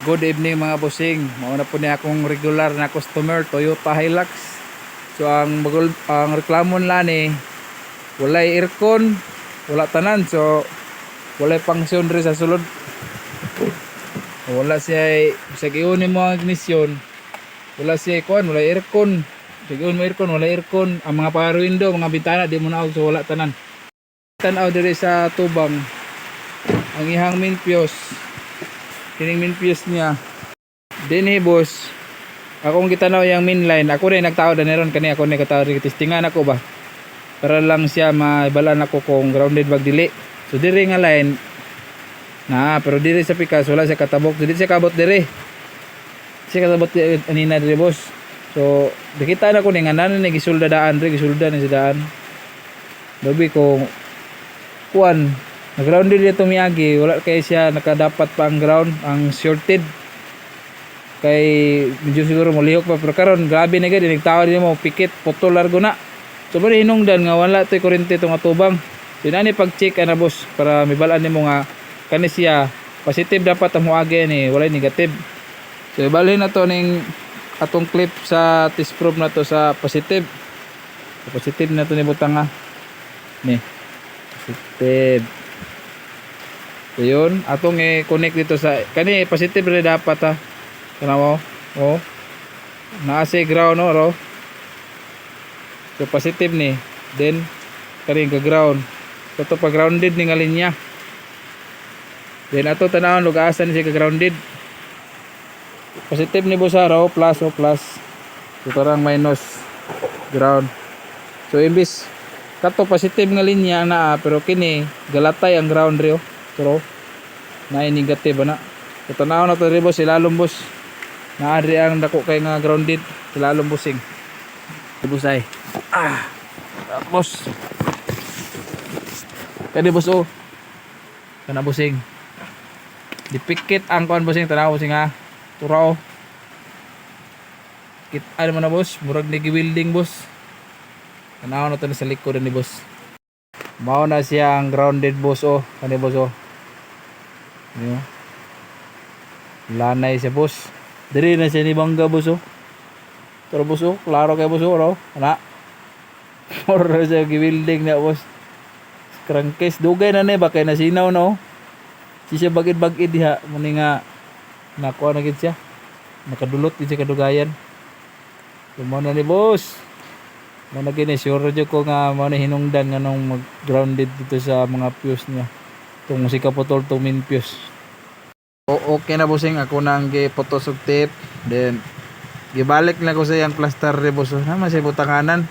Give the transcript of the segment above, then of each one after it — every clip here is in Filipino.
Good evening mga bossing. Mauna po niya akong regular na customer Toyota Hilux. So ang reklamo nila ni walay aircon, wala tanan. So walay pangsyon rin sa sulod. Wala siya sa giunin mo ang ignition. Wala siya kuan, wala aircon. Sigun mo aircon, wala aircon. Ang mga power window, mga bintana di mo naog, so wala tanan. Tanaw diri sa tubang ang ihang main fuse. Kining main fuse niya. Dinhi boss. Akong gitanaw yang main line. Ako rin nagtao na ron kani ako ni katao rin testingan ako ba. Para lang siya maibalan ako kung grounded bag dili. So diri nga line na pero diri sa pikas wala siya katabok. Dili siya kabot diri. Siya katabot anina diri boss. So nakita na ko ni nga nanan ni gisulda daan diri gisulda ni sa daan. Dobi ko kuan nag-grounded dito miagi, wala kay siya nakadapat pa ang ground, ang shorted. Kay medyo siguro molihok pa pero karon grabe na gid nagtawa din mo pikit putol largo na. So bali hinungdan nga wala toy kuryente tong atubang. So inani pag-check ana boss para mibalan nimo nga kani siya positive dapat ang muagi ni, wala negative. So ibalhin na to ning atong clip sa test probe na to sa positive. So, positive na to ni butang nga. Ni. Positive. So yun, atong i-connect dito sa kani positive rin dapat ha. Kana mo? Oh. Naasa ground no, ro. So positive ni. Then kani ka ground. So to pa grounded ni nga linya. Then ato tanawon lug asa ni siya ka grounded. Positive ni busa ro, plus o plus. So tarang minus ground. So imbis kato positive nga linya na pero kini galatay ang ground rio. Pero na negative na. So tanaw na to rin boss, ilalom boss. Naadri ang dako kay nga grounded, ilalom bossing. Busay. Boss. Kani boss oh. Kana bossing. Dipikit ang kuan bossing, tanaw bossing ha. Turaw. Kit ano man na boss, murag ni welding boss. Tanaw na to sa likod ni boss. Mao na siya ang grounded boss oh. Kani boss oh. Yo. Lanay siya boss. Diri na siya ni bangga boss oh. Pero boss oh, klaro kay boss oh, raw. Ana. Ora siya giwilding na boss. Crankcase dugay na ni ba kay nasinaw no. Siya bagid-bagid diha muni nga nakuha na gid siya. Nakadulot gid siya kadugayan. Mo na ni boss. Mo na gini sure jud ko nga mo na hinungdan nga nung mag-grounded dito sa mga fuse niya. Tung si kaputol tong main fuse. Okay na bossing, ako nang gi-photos og tape. Then gibalik na ko sa yang plaster re boss. Naman siya butanganan.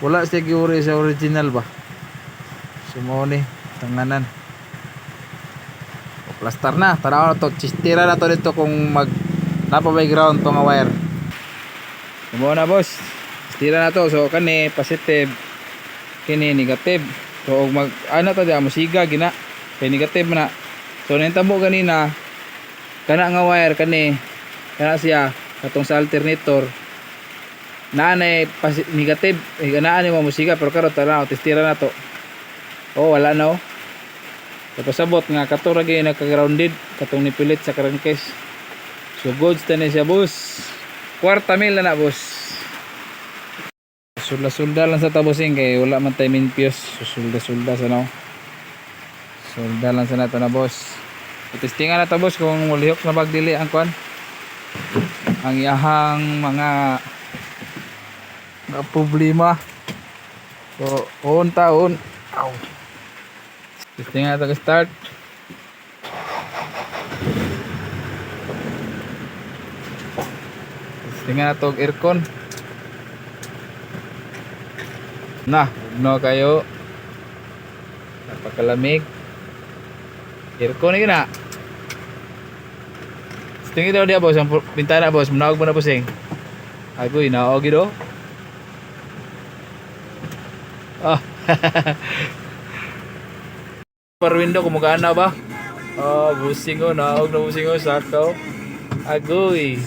Wala siya giuri sa original ba. Sumo ni tanganan. O plaster na, tanaw na to. Tira na to dito kung mag napabay ground to nga wire. Sumo na boss. Tira na to. So kani positive, kini negative. So mag ano to dia musiga gina. Kay negative na. So nahitabo ganina kana nga wire kani kana siya katong sa alternator naanay negative ganaan ni mo musika pero karon tanaw testira na to. Oh wala na oh. So pasabot nga kato ra gyud naka-grounded katong nipilit sa crankcase. So goods tani siya boss. 4,000 na boss. Sulda lang sa tabosing kay wala man tay main fuse. Sulda sa no. Sulda lang sa nato na boss. Testingan na to boss kung mulihok na bagdili ang kwan. Ang iyahang mga problema. So on taon. Ow. Testingan na to start. Testingan na to aircon. Na, no kayo. Napakalamig. Aircon ni na. Tingin daw dia boss ang bintana boss, munawag mo na bossing. Agoy naog gido. Ah. Par window kumagana ba? Oh, bossing oh, naog na bossing oh, sakaw. Agoy.